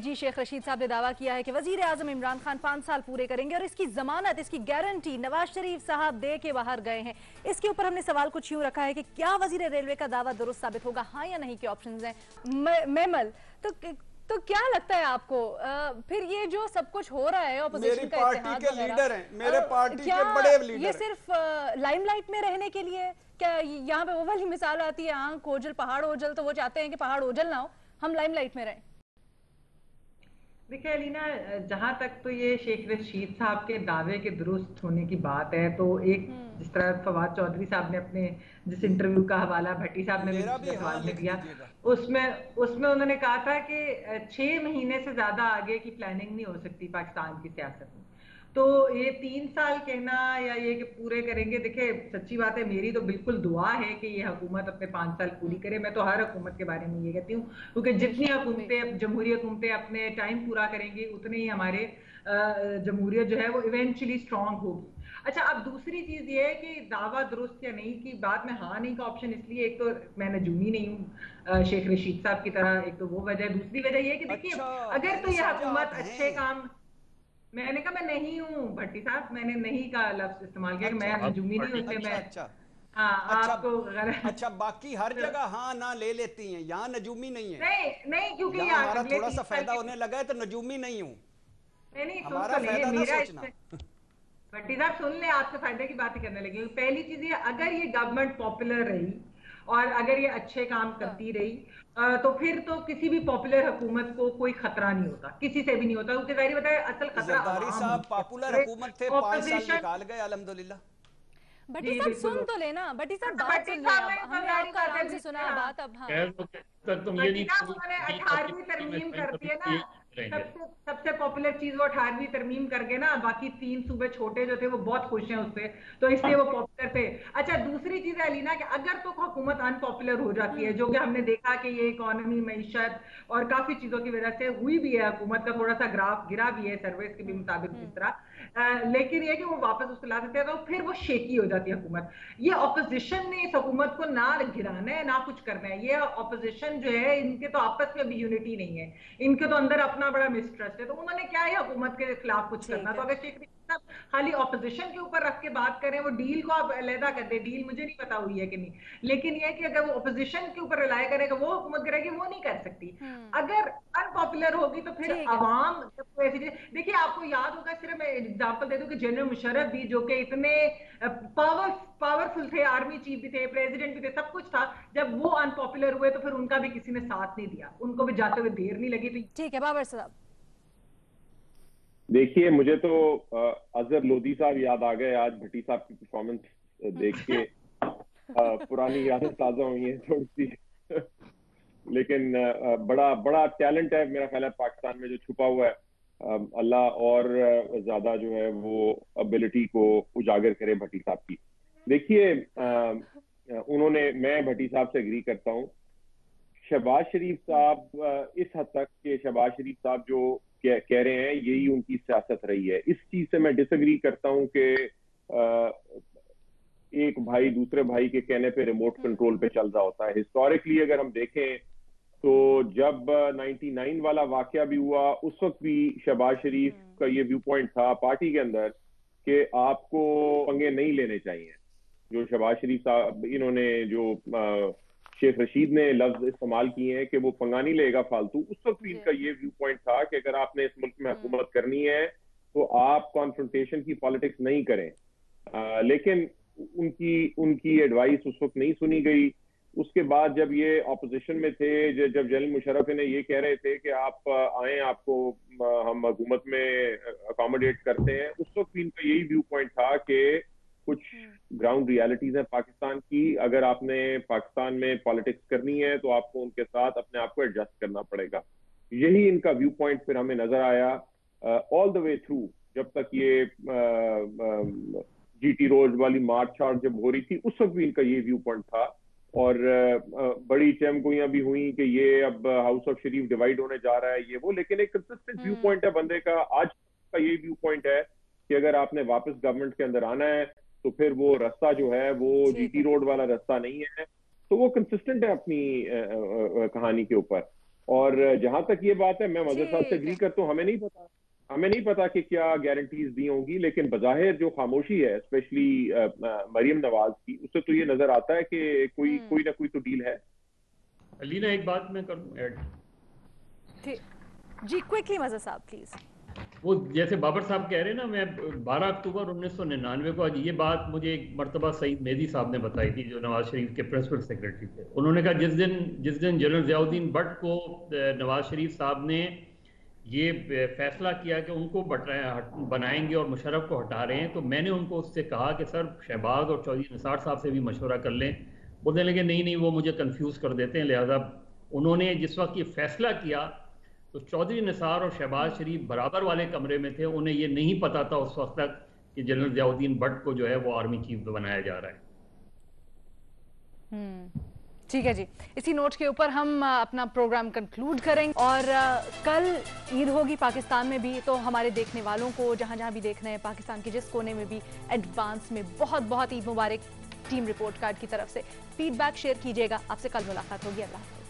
जी शेख रशीद साहब ने दावा किया है कि वजीर आजम इमरान खान 5 साल पूरे करेंगे और इसकी जमानत, इसकी गारंटी नवाज शरीफ साहब दे के बाहर गए हैं। इसके ऊपर हमने सवाल कुछ यूं रखा है कि क्या वजीर रेलवे का दावा दुरुस्त साबित होगा, हाँ या नहीं के ऑप्शंस हैं। मेमल, तो क्या लगता है आपको फिर ये जो सब कुछ हो रहा है ऑपोजिशन का इत्तेहाद के लीडर हैं, मेरे पार्टी के बड़े लीडर, ये सिर्फ लाइमलाइट में रहने के लिए? क्या यहाँ पे वो वाली मिसाल आती है, आंख ओझल पहाड़ ओझल, तो वो चाहते हैं कि पहाड़ ओझल ना हो, हम लाइमलाइट में रहें? देखिए अलीना, जहां तक तो ये शेख रशीद साहब के दावे के दुरुस्त होने की बात है, तो एक जिस तरह फवाद चौधरी साहब ने अपने जिस इंटरव्यू का हवाला भट्टी साहब ने भी पिछले सवाल में दिया, उसमें उन्होंने कहा था कि 6 महीने से ज्यादा आगे की प्लानिंग नहीं हो सकती पाकिस्तान की सियासत में। तो ये 3 साल कहना या ये कि पूरे करेंगे, देखिए सच्ची बात है, मेरी तो बिल्कुल दुआ है कि ये हुकूमत अपने 5 साल पूरी करे। मैं तो हर हुकूमत के बारे में ये कहती हूँ, क्योंकि जितनी हुकूमतें, जमहूरी हुकूमतें अपने टाइम पूरा करेंगी, उतने ही हमारे जमहूरियत जो है वो इवेंचुअली स्ट्रांग होगी। अच्छा, अब दूसरी चीज ये है कि दावा दुरुस्त या नहीं की बात में हाँ नहीं का ऑप्शन, इसलिए एक तो मैं नजूमी नहीं हूँ शेख रशीद साहब की तरह, एक तो वो वजह, दूसरी वजह ये कि देखिए अगर तो यह हुकूमत अच्छे काम, मैंने कहा मैं नहीं हूँ भट्टी साहब, मैंने नहीं का लफ्ज इस्तेमाल किया, मैं नजूमी नहीं हूँ, इसलिए मैं हाँ आपको अच्छा बाकी हर जगह हाँ ना ले लेती हैं, यहाँ नजूमी नहीं है। नहीं क्योंकि हमारा थोड़ा सा फायदा होने लगा है तो नजूमी नहीं हूँ, नहीं हमारा फायदा ना सोचना। भट्टी साहब सुन ले, आपसे फायदे की बात ही करने लगी। पहली चीज ये, अगर ये गवर्नमेंट पॉपुलर रही और अगर ये अच्छे काम करती रही, तो फिर तो किसी भी पॉपुलर हुकूमत को कोई खतरा नहीं होता, किसी से भी नहीं होता, क्योंकि जाहिर बताए असल खतरा जरदारी साहब पॉपुलर हुकूमत थे, 5 साल निकाल गए अल्हम्दुलिल्लाह। भट्टी साहब सुन तो लेना, भट्टी साहब बात सुन ले, हमने आपका आराम से सुना बात। अब हाँ उन्होंने 18वीं तरमीम कर दी है ना, सबसे पॉपुलर चीज वो 18वीं तरमीम कर गए ना, बाकी 3 सूबे छोटे जो थे वो बहुत खुश हैं उससे, तो इसलिए वो पॉपुलर थे। अच्छा दूसरी चीज है अलीना कि अगर तो हुकूमत अनपॉपुलर हो जाती है, जो कि हमने देखा कि ये इकोनॉमी, मईशत और काफी चीजों की वजह से हुई भी है, हुकूमत का थोड़ा सा ग्राफ गिरा भी है सर्विस के भी मुताबिक जिस तरह, लेकिन ये कि वो वापस उसको ला सकते हैं, तो फिर वो शेकी हो जाती है हुकूमत। ये ऑपोजिशन ने इस हुकूमत को ना गिराना है ना कुछ करना है, ये ऑपोजिशन जो है इनके तो आपस में भी यूनिटी नहीं है, इनके तो अंदर अपना बड़ा मिसट्रस्ट है, तो उन्होंने क्या है हुकूमत के खिलाफ कुछ करना। तो अगर शेख रशीद साहब खाली ऑपोजिशन के ऊपर रख के बात करें, वो डील को आप अलहदा कर दे, डील मुझे नहीं पता हुई है कि नहीं, लेकिन ये कि अगर वो ऑपोजिशन के ऊपर रिलाय करेगा, वो हुकूमत करेगी, वो नहीं कर सकती। अगर अनपॉपुलर होगी तो फिर आवाम, देखिए आपको याद होगा, सिर्फ मैं एग्जांपल दे दूं कि जनरल मुशर्रफ भी, जो कि इतने पावरफुल थे, आर्मी चीफ भी थे, प्रेसिडेंट भी थे, सब कुछ था, जब वो अनपॉपुलर हुए तो फिर उनका भी किसी ने साथ नहीं दिया, उनको भी जाते हुए देर नहीं लगी। तो ठीक है बाबर साहब। देखिए मुझे तो अजहर लोधी साहब याद आ गए आज भट्टी साहब की परफॉर्मेंस देख के, पुरानी यादें ताजा हुई हैं थोड़ी सी लेकिन बड़ा बड़ा टैलेंट है मेरा ख्याल है पाकिस्तान में जो छुपा हुआ है, अल्लाह और ज्यादा जो है वो एबिलिटी को उजागर करे भट्टी साहब की। देखिए उन्होंने, मैं भट्टी साहब से एग्री करता हूँ। शहबाज शरीफ साहब इस हद तक के, शहबाज शरीफ साहब जो कह रहे हैं यही उनकी सियासत रही है, इस चीज से मैं डिसएग्री करता हूँ कि एक भाई दूसरे भाई के कहने पे रिमोट कंट्रोल पे चल रहा होता है। हिस्टोरिकली अगर हम देखें तो जब 99 वाला वाकया भी हुआ, उस वक्त भी शहबाज शरीफ का ये व्यू पॉइंट था पार्टी के अंदर कि आपको पंगे नहीं लेने चाहिए। जो शहबाज शरीफ साहब, इन्होंने जो शेख रशीद ने लफ्ज इस्तेमाल किए हैं कि वो पंगा नहीं लेगा फालतू, उस वक्त भी इनका ये व्यू पॉइंट था कि अगर आपने इस मुल्क में हुकूमत करनी है तो आप कॉन्फ्रंटेशन की पॉलिटिक्स नहीं करें। लेकिन उनकी एडवाइस उस वक्त नहीं सुनी गई। उसके बाद जब ये ऑपोजिशन में थे, जब जनरल मुशर्रफ ने ये कह रहे थे कि आप आए, आपको हम हुकूमत में अकोमोडेट करते हैं, उस वक्त भी इनका यही व्यू पॉइंट था कि कुछ ग्राउंड रियलिटीज है पाकिस्तान की, अगर आपने पाकिस्तान में पॉलिटिक्स करनी है तो आपको उनके साथ अपने आप को एडजस्ट करना पड़ेगा। यही इनका व्यू पॉइंट फिर हमें नजर आया ऑल द वे थ्रू, जब तक ये जीटी रोड वाली मार्च जब हो रही थी, उस वक्त भी इनका ये व्यू पॉइंट था। और बड़ी चमगोइयां भी हुई कि ये अब हाउस ऑफ शरीफ डिवाइड होने जा रहा है, ये वो, लेकिन एक कंसिस्टेंट व्यू पॉइंट है बंदे का। आज का ये व्यू पॉइंट है कि अगर आपने वापस गवर्नमेंट के अंदर आना है तो फिर वो रास्ता जो है वो जीटी रोड वाला रास्ता नहीं है। तो वो कंसिस्टेंट है अपनी कहानी के ऊपर। और जहां तक ये बात है, मैं मजहर साहब से ठीक एग्री है। करता हूँ, हमें नहीं पता कि क्या गारंटीज दी होंगी, लेकिन बज़ाहिर जो खामोशी है स्पेशली मरियम नवाज की, उससे तो ये नजर आता है कि कोई ना कोई तो डील है। अलीना, एक बात मैं करूं ऐड। जी क्विकली मजहर साहब प्लीज। वो जैसे बाबर साहब कह रहे हैं ना, मैं 12 अक्टूबर 1999 को, आज ये बात मुझे एक मरतबा सईद मेहदी साहब ने बताई थी, जो नवाज शरीफ के प्रिंसिपल सेक्रेटरी थे। उन्होंने कहा जिस दिन जनरल ज़ियाउद्दीन भट्ट को नवाज शरीफ साहब ने ये फैसला किया कि उनको बनाएंगे और मुशर्रफ को हटा रहे हैं, तो मैंने उनको उससे कहा कि सर शहबाज और चौधरी निसार साहब से भी मशवरा कर लें। बोलने लगे नहीं वो मुझे कंफ्यूज कर देते हैं, लिहाजा उन्होंने जिस वक्त ये फैसला किया तो चौधरी निसार और शहबाज शरीफ बराबर वाले कमरे में थे, उन्हें ये नहीं पता था उस वक्त तक कि जनरल ज़ियाउद्दीन भट्ट को जो है वो आर्मी चीफ बनाया जा रहा है। ठीक है जी, इसी नोट के ऊपर हम अपना प्रोग्राम कंक्लूड करेंगे। और कल ईद होगी पाकिस्तान में भी, तो हमारे देखने वालों को जहां जहां भी देख रहे हैं, पाकिस्तान के जिस कोने में भी, एडवांस में बहुत बहुत ईद मुबारक टीम रिपोर्ट कार्ड की तरफ से। फीडबैक शेयर कीजिएगा। आपसे कल मुलाकात होगी। अल्लाह हाफ़िज़।